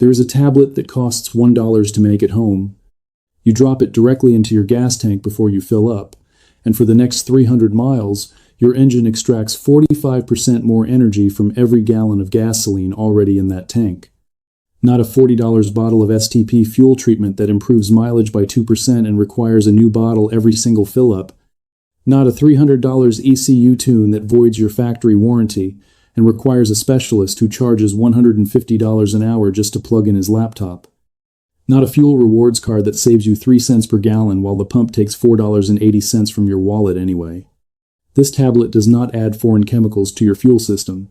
There is a tablet that costs $1 to make at home. You drop it directly into your gas tank before you fill up, and for the next 300 miles, your engine extracts 45% more energy from every gallon of gasoline already in that tank. Not a $40 bottle of STP fuel treatment that improves mileage by 2% and requires a new bottle every single fill-up. Not a $300 ECU tune that voids your factory warranty and requires a specialist who charges $150 an hour just to plug in his laptop. Not a fuel rewards card that saves you 3 cents per gallon while the pump takes $4.80 from your wallet anyway. This tablet does not add foreign chemicals to your fuel system.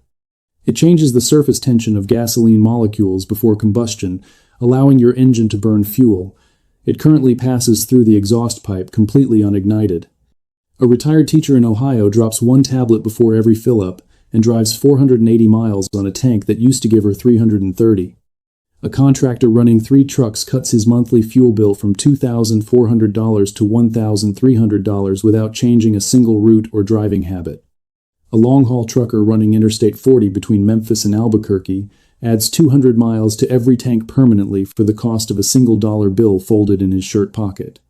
It changes the surface tension of gasoline molecules before combustion, allowing your engine to burn fuel. It currently passes through the exhaust pipe completely unignited. A retired teacher in Ohio drops one tablet before every fill-up and drives 480 miles on a tank that used to give her 330. A contractor running 3 trucks cuts his monthly fuel bill from $2,400 to $1,300 without changing a single route or driving habit. A long-haul trucker running Interstate 40 between Memphis and Albuquerque adds 200 miles to every tank permanently for the cost of a single dollar bill folded in his shirt pocket.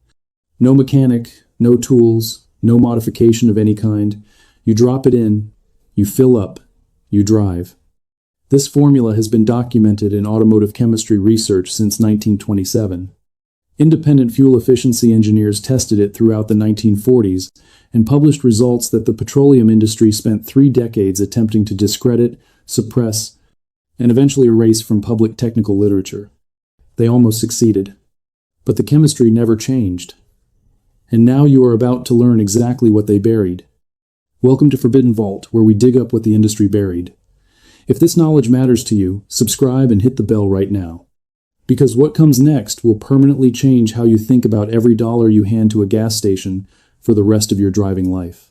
No mechanic, no tools, no modification of any kind. You drop it in, you fill up, you drive. This formula has been documented in automotive chemistry research since 1927. Independent fuel efficiency engineers tested it throughout the 1940s and published results that the petroleum industry spent 3 decades attempting to discredit, suppress, and eventually erase from public technical literature. They almost succeeded. But the chemistry never changed. And now you are about to learn exactly what they buried. Welcome to Forbidden Vault, where we dig up what the industry buried. If this knowledge matters to you, subscribe and hit the bell right now. Because what comes next will permanently change how you think about every dollar you hand to a gas station for the rest of your driving life.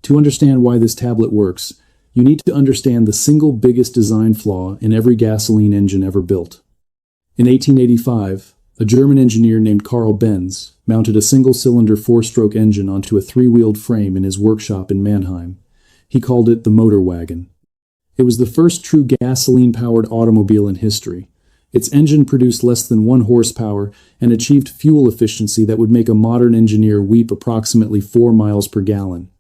To understand why this tablet works, you need to understand the single biggest design flaw in every gasoline engine ever built. In 1885, a German engineer named Carl Benz mounted a single-cylinder 4-stroke engine onto a 3-wheeled frame in his workshop in Mannheim. He called it the motor wagon. It was the first true gasoline-powered automobile in history. Its engine produced less than 1 horsepower and achieved fuel efficiency that would make a modern engineer weep approximately 4 miles per gallon.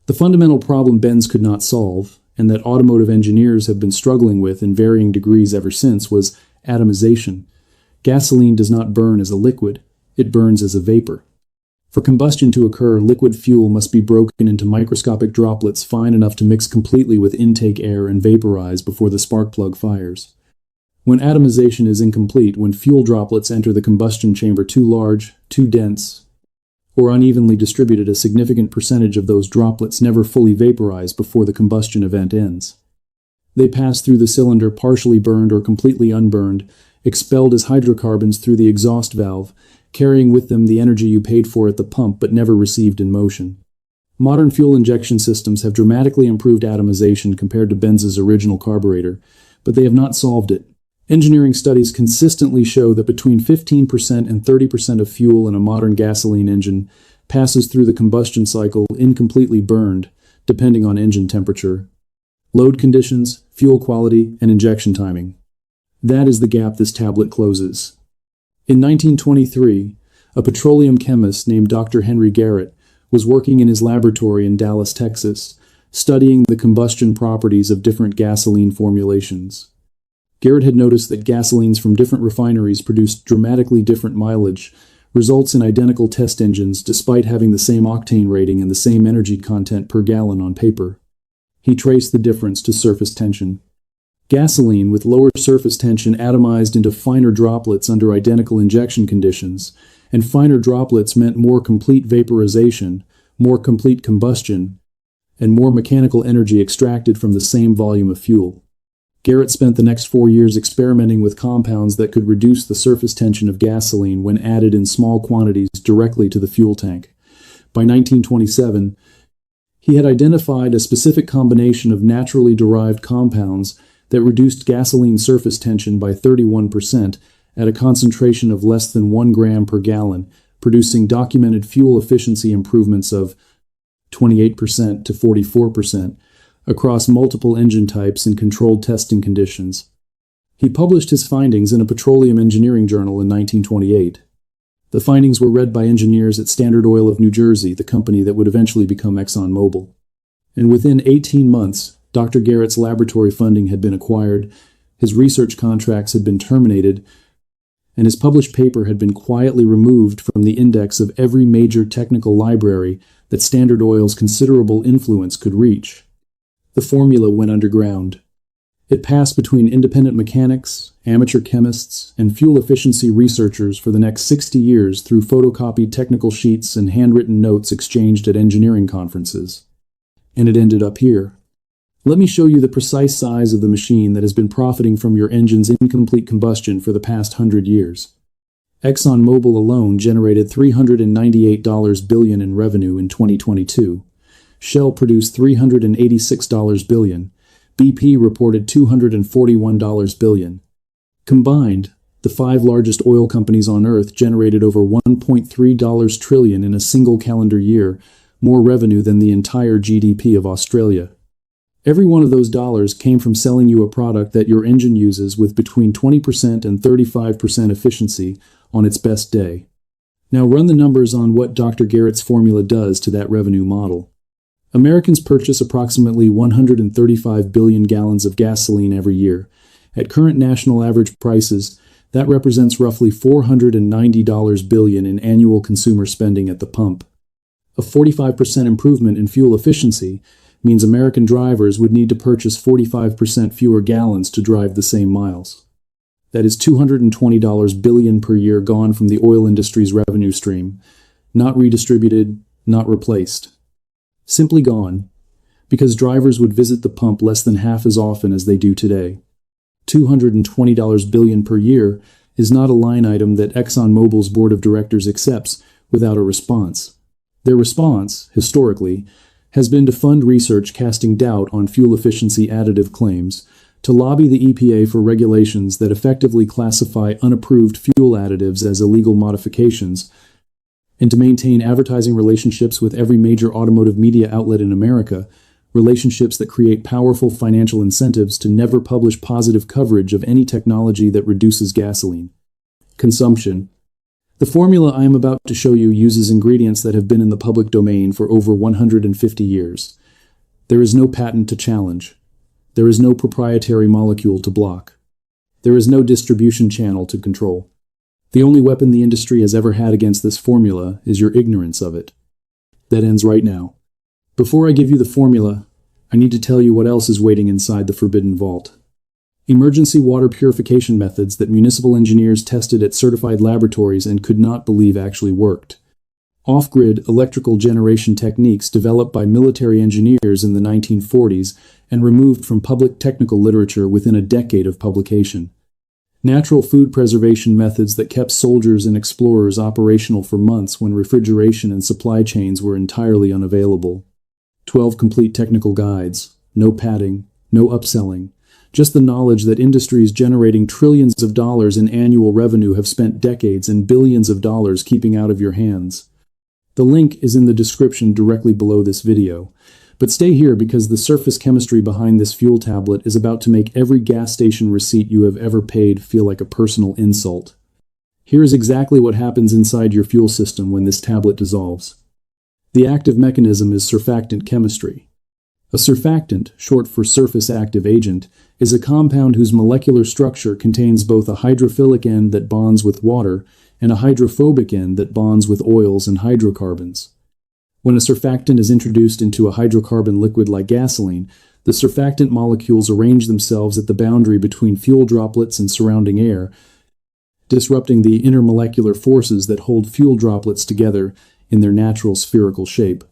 The fundamental problem Benz could not solve, and that automotive engineers have been struggling with in varying degrees ever since, was atomization. Gasoline does not burn as a liquid, it burns as a vapor. For combustion to occur, liquid fuel must be broken into microscopic droplets fine enough to mix completely with intake air and vaporize before the spark plug fires. When atomization is incomplete, when fuel droplets enter the combustion chamber too large, too dense, or unevenly distributed, a significant percentage of those droplets never fully vaporize before the combustion event ends. They pass through the cylinder partially burned or completely unburned, expelled as hydrocarbons through the exhaust valve, carrying with them the energy you paid for at the pump but never received in motion. Modern fuel injection systems have dramatically improved atomization compared to Benz's original carburetor, but they have not solved it. Engineering studies consistently show that between 15% and 30% of fuel in a modern gasoline engine passes through the combustion cycle incompletely burned, depending on engine temperature, load conditions, fuel quality, and injection timing. That is the gap this tablet closes. In 1923, a petroleum chemist named Dr. Henry Garrett was working in his laboratory in Dallas, Texas, studying the combustion properties of different gasoline formulations. Garrett had noticed that gasolines from different refineries produced dramatically different mileage, results in identical test engines despite having the same octane rating and the same energy content per gallon on paper. He traced the difference to surface tension. Gasoline with lower surface tension atomized into finer droplets under identical injection conditions, and finer droplets meant more complete vaporization, more complete combustion, and more mechanical energy extracted from the same volume of fuel. Garrett spent the next 4 years experimenting with compounds that could reduce the surface tension of gasoline when added in small quantities directly to the fuel tank. By 1927, he had identified a specific combination of naturally derived compounds that reduced gasoline surface tension by 31% at a concentration of less than 1 gram per gallon, producing documented fuel efficiency improvements of 28% to 44% across multiple engine types in controlled testing conditions. He published his findings in a petroleum engineering journal in 1928. The findings were read by engineers at Standard Oil of New Jersey, the company that would eventually become ExxonMobil. And within 18 months, Dr. Garrett's laboratory funding had been acquired, his research contracts had been terminated, and his published paper had been quietly removed from the index of every major technical library that Standard Oil's considerable influence could reach. The formula went underground. It passed between independent mechanics, amateur chemists, and fuel efficiency researchers for the next 60 years through photocopied technical sheets and handwritten notes exchanged at engineering conferences. And it ended up here. Let me show you the precise size of the machine that has been profiting from your engine's incomplete combustion for the past 100 years. ExxonMobil alone generated $398 billion in revenue in 2022. Shell produced $386 billion. BP reported $241 billion. Combined, the 5 largest oil companies on Earth generated over $1.3 trillion in a single calendar year, more revenue than the entire GDP of Australia. Every one of those dollars came from selling you a product that your engine uses with between 20% and 35% efficiency on its best day. Now run the numbers on what Dr. Garrett's formula does to that revenue model. Americans purchase approximately 135 billion gallons of gasoline every year. At current national average prices, that represents roughly $490 billion in annual consumer spending at the pump. A 45% improvement in fuel efficiency means American drivers would need to purchase 45% fewer gallons to drive the same miles. That is $220 billion per year gone from the oil industry's revenue stream, not redistributed, not replaced. Simply gone, because drivers would visit the pump less than half as often as they do today. $220 billion per year is not a line item that ExxonMobil's board of directors accepts without a response. Their response, historically, has been to fund research casting doubt on fuel efficiency additive claims, to lobby the EPA for regulations that effectively classify unapproved fuel additives as illegal modifications, and to maintain advertising relationships with every major automotive media outlet in America, relationships that create powerful financial incentives to never publish positive coverage of any technology that reduces gasoline consumption. The formula I am about to show you uses ingredients that have been in the public domain for over 150 years. There is no patent to challenge. There is no proprietary molecule to block. There is no distribution channel to control. The only weapon the industry has ever had against this formula is your ignorance of it. That ends right now. Before I give you the formula, I need to tell you what else is waiting inside the forbidden vault. Emergency water purification methods that municipal engineers tested at certified laboratories and could not believe actually worked. Off-grid electrical generation techniques developed by military engineers in the 1940s and removed from public technical literature within a decade of publication. Natural food preservation methods that kept soldiers and explorers operational for months when refrigeration and supply chains were entirely unavailable. 12 complete technical guides, no padding, no upselling, just the knowledge that industries generating trillions of dollars in annual revenue have spent decades and billions of dollars keeping out of your hands. The link is in the description directly below this video. But stay here because the surface chemistry behind this fuel tablet is about to make every gas station receipt you have ever paid feel like a personal insult. Here is exactly what happens inside your fuel system when this tablet dissolves. The active mechanism is surfactant chemistry. A surfactant, short for surface active agent, is a compound whose molecular structure contains both a hydrophilic end that bonds with water and a hydrophobic end that bonds with oils and hydrocarbons. When a surfactant is introduced into a hydrocarbon liquid like gasoline, the surfactant molecules arrange themselves at the boundary between fuel droplets and surrounding air, disrupting the intermolecular forces that hold fuel droplets together in their natural spherical shape.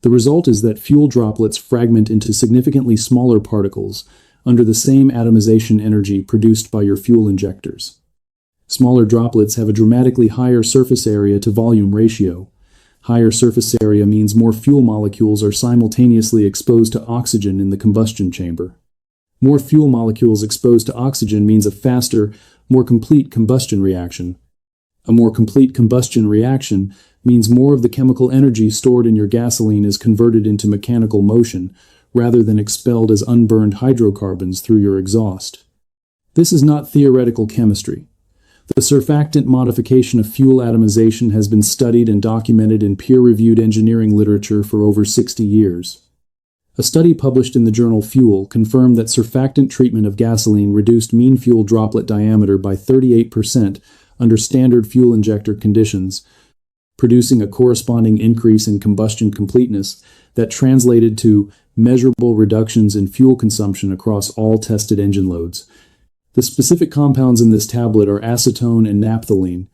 The result is that fuel droplets fragment into significantly smaller particles under the same atomization energy produced by your fuel injectors. Smaller droplets have a dramatically higher surface area to volume ratio. Higher surface area means more fuel molecules are simultaneously exposed to oxygen in the combustion chamber. More fuel molecules exposed to oxygen means a faster, more complete combustion reaction. A more complete combustion reaction means more of the chemical energy stored in your gasoline is converted into mechanical motion, rather than expelled as unburned hydrocarbons through your exhaust. This is not theoretical chemistry. The surfactant modification of fuel atomization has been studied and documented in peer-reviewed engineering literature for over 60 years. A study published in the journal Fuel confirmed that surfactant treatment of gasoline reduced mean fuel droplet diameter by 38% under standard fuel injector conditions, producing a corresponding increase in combustion completeness that translated to measurable reductions in fuel consumption across all tested engine loads. The specific compounds in this tablet are acetone and naphthalene,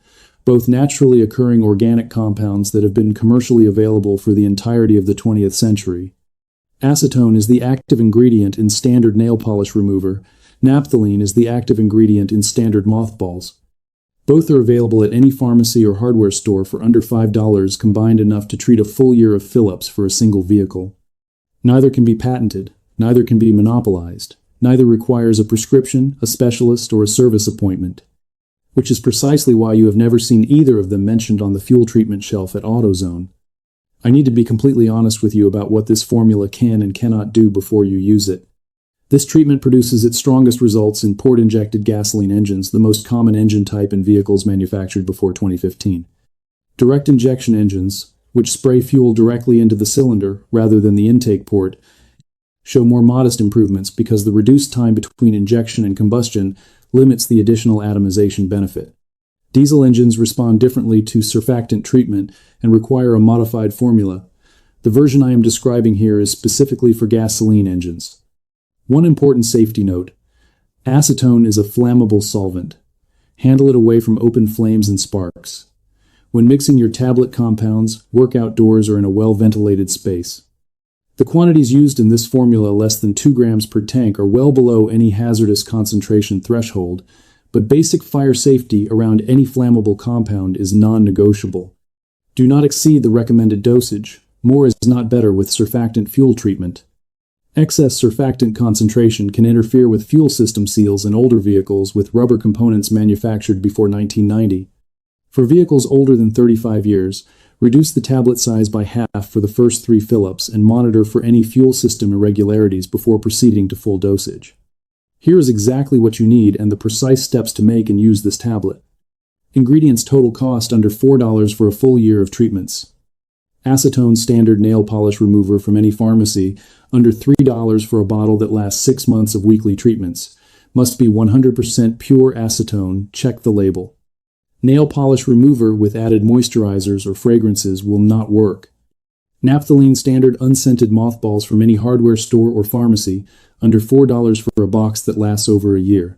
both naturally occurring organic compounds that have been commercially available for the entirety of the 20th century. Acetone is the active ingredient in standard nail polish remover. Naphthalene is the active ingredient in standard mothballs. Both are available at any pharmacy or hardware store for under $5, combined enough to treat a full year of fill-ups for a single vehicle. Neither can be patented, neither can be monopolized, neither requires a prescription, a specialist, or a service appointment, which is precisely why you have never seen either of them mentioned on the fuel treatment shelf at AutoZone. I need to be completely honest with you about what this formula can and cannot do before you use it. This treatment produces its strongest results in port-injected gasoline engines, the most common engine type in vehicles manufactured before 2015. Direct injection engines, which spray fuel directly into the cylinder rather than the intake port, show more modest improvements because the reduced time between injection and combustion limits the additional atomization benefit. Diesel engines respond differently to surfactant treatment and require a modified formula. The version I am describing here is specifically for gasoline engines. One important safety note: acetone is a flammable solvent. Handle it away from open flames and sparks. When mixing your tablet compounds, work outdoors or in a well-ventilated space. The quantities used in this formula, less than 2 grams per tank, are well below any hazardous concentration threshold, but basic fire safety around any flammable compound is non-negotiable. Do not exceed the recommended dosage. More is not better with surfactant fuel treatment. Excess surfactant concentration can interfere with fuel system seals in older vehicles with rubber components manufactured before 1990. For vehicles older than 35 years, reduce the tablet size by half for the first 3 fill-ups and monitor for any fuel system irregularities before proceeding to full dosage. Here is exactly what you need and the precise steps to make and use this tablet. Ingredients: total cost under $4 for a full year of treatments. Acetone standard nail polish remover from any pharmacy, under $3 for a bottle that lasts 6 months of weekly treatments. Must be 100% pure acetone, check the label. Nail polish remover with added moisturizers or fragrances will not work. Naphthalene standard unscented mothballs from any hardware store or pharmacy, under $4 for a box that lasts over a year.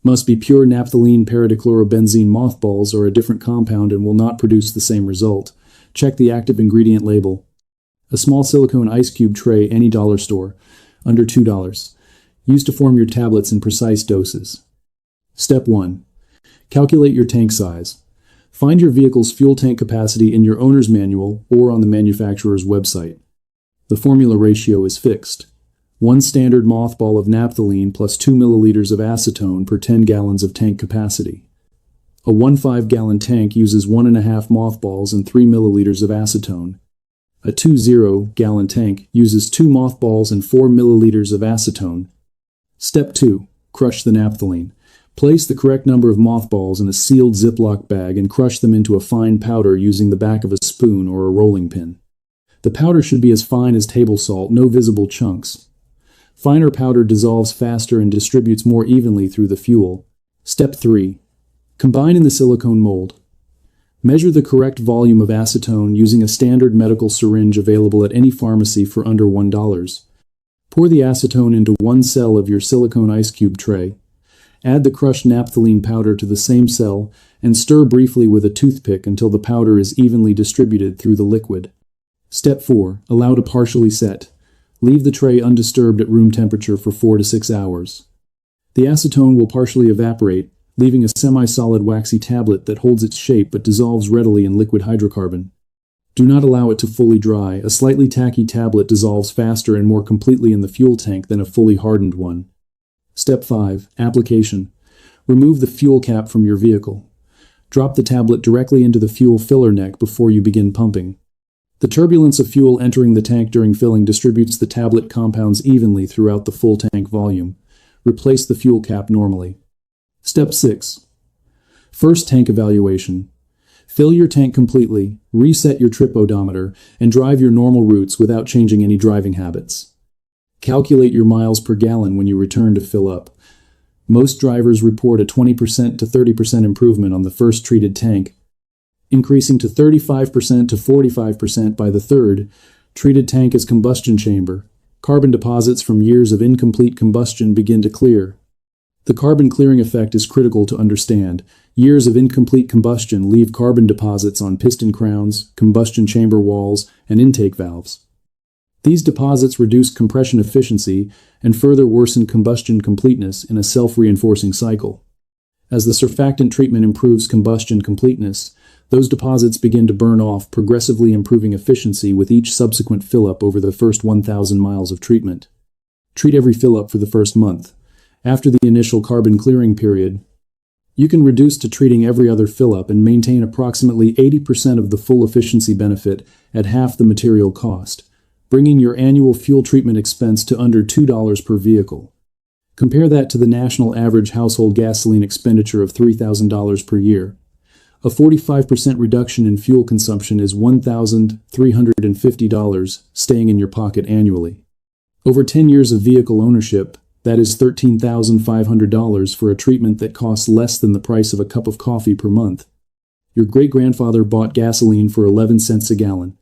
Must be pure naphthalene paradichlorobenzene mothballs or a different compound and will not produce the same result. Check the active ingredient label. A small silicone ice cube tray, any dollar store, under $2. Used to form your tablets in precise doses. Step 1. Calculate your tank size. Find your vehicle's fuel tank capacity in your owner's manual or on the manufacturer's website. The formula ratio is fixed. 1 standard mothball of naphthalene plus 2 milliliters of acetone per 10 gallons of tank capacity. A 1.5-gallon tank uses 1.5 mothballs and 3 milliliters of acetone. A 2.0-gallon tank uses 2 mothballs and 4 milliliters of acetone. Step 2. Crush the naphthalene. Place the correct number of mothballs in a sealed Ziploc bag and crush them into a fine powder using the back of a spoon or a rolling pin. The powder should be as fine as table salt, no visible chunks. Finer powder dissolves faster and distributes more evenly through the fuel. Step 3. Combine in the silicone mold. Measure the correct volume of acetone using a standard medical syringe available at any pharmacy for under $1. Pour the acetone into 1 cell of your silicone ice cube tray. Add the crushed naphthalene powder to the same cell and stir briefly with a toothpick until the powder is evenly distributed through the liquid. Step 4. Allow to partially set. Leave the tray undisturbed at room temperature for 4 to 6 hours. The acetone will partially evaporate, leaving a semi-solid waxy tablet that holds its shape but dissolves readily in liquid hydrocarbon. Do not allow it to fully dry. A slightly tacky tablet dissolves faster and more completely in the fuel tank than a fully hardened one. Step 5. Application. Remove the fuel cap from your vehicle. Drop the tablet directly into the fuel filler neck before you begin pumping. The turbulence of fuel entering the tank during filling distributes the tablet compounds evenly throughout the full tank volume. Replace the fuel cap normally. Step 6. First tank evaluation. Fill your tank completely, reset your trip odometer, and drive your normal routes without changing any driving habits. Calculate your miles per gallon when you return to fill up. Most drivers report a 20% to 30% improvement on the first treated tank, increasing to 35% to 45% by the third. Treated tank is combustion chamber. Carbon deposits from years of incomplete combustion begin to clear. The carbon clearing effect is critical to understand. Years of incomplete combustion leave carbon deposits on piston crowns, combustion chamber walls, and intake valves. These deposits reduce compression efficiency and further worsen combustion completeness in a self-reinforcing cycle. As the surfactant treatment improves combustion completeness, those deposits begin to burn off, progressively improving efficiency with each subsequent fill-up over the first 1,000 miles of treatment. Treat every fill-up for the first month. After the initial carbon clearing period, you can reduce to treating every other fill-up and maintain approximately 80% of the full efficiency benefit at half the material cost, bringing your annual fuel treatment expense to under $2 per vehicle. Compare that to the national average household gasoline expenditure of $3,000 per year. A 45% reduction in fuel consumption is $1,350 staying in your pocket annually. Over 10 years of vehicle ownership, that is $13,500 for a treatment that costs less than the price of a cup of coffee per month. Your great-grandfather bought gasoline for 11 cents a gallon.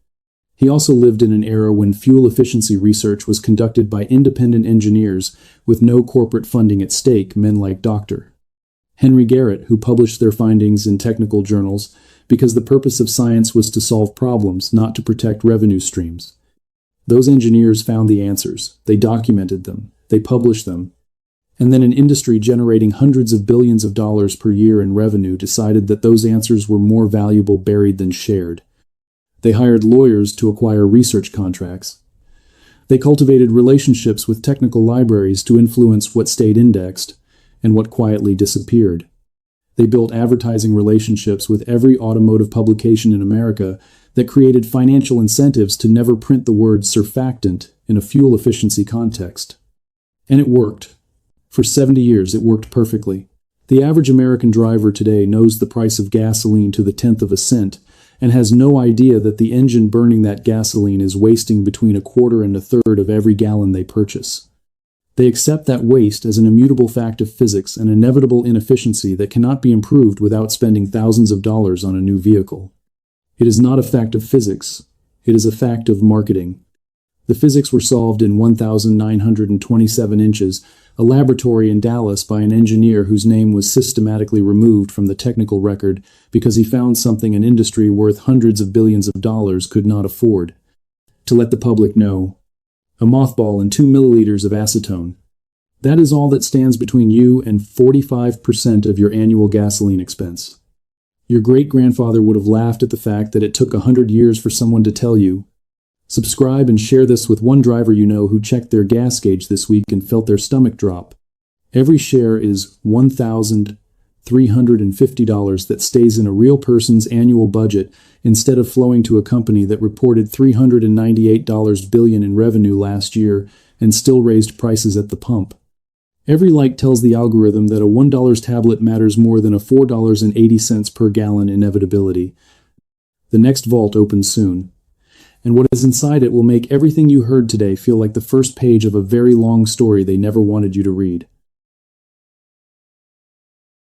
He also lived in an era when fuel efficiency research was conducted by independent engineers with no corporate funding at stake, men like Dr. Henry Garrett, who published their findings in technical journals because the purpose of science was to solve problems, not to protect revenue streams. Those engineers found the answers. They documented them. They published them. And then an industry generating hundreds of billions of dollars per year in revenue decided that those answers were more valuable buried than shared. They hired lawyers to acquire research contracts. They cultivated relationships with technical libraries to influence what stayed indexed and what quietly disappeared. They built advertising relationships with every automotive publication in America that created financial incentives to never print the word surfactant in a fuel efficiency context. And it worked. For 70 years, it worked perfectly. The average American driver today knows the price of gasoline to the tenth of a cent and has no idea that the engine burning that gasoline is wasting between a quarter and a third of every gallon they purchase. They accept that waste as an immutable fact of physics, an inevitable inefficiency that cannot be improved without spending thousands of dollars on a new vehicle. It is not a fact of physics. It is a fact of marketing. The physics were solved in 1,927 inches, a laboratory in Dallas by an engineer whose name was systematically removed from the technical record because he found something an industry worth hundreds of billions of dollars could not afford. To let the public know, a mothball and 2 milliliters of acetone. That is all that stands between you and 45% of your annual gasoline expense. Your great-grandfather would have laughed at the fact that it took 100 years for someone to tell you. Subscribe and share this with one driver you know who checked their gas gauge this week and felt their stomach drop. Every share is $1,350 that stays in a real person's annual budget instead of flowing to a company that reported $398 billion in revenue last year and still raised prices at the pump. Every like tells the algorithm that a $1 tablet matters more than a $4.80 per gallon inevitability. The next vault opens soon. And what is inside it will make everything you heard today feel like the first page of a very long story they never wanted you to read.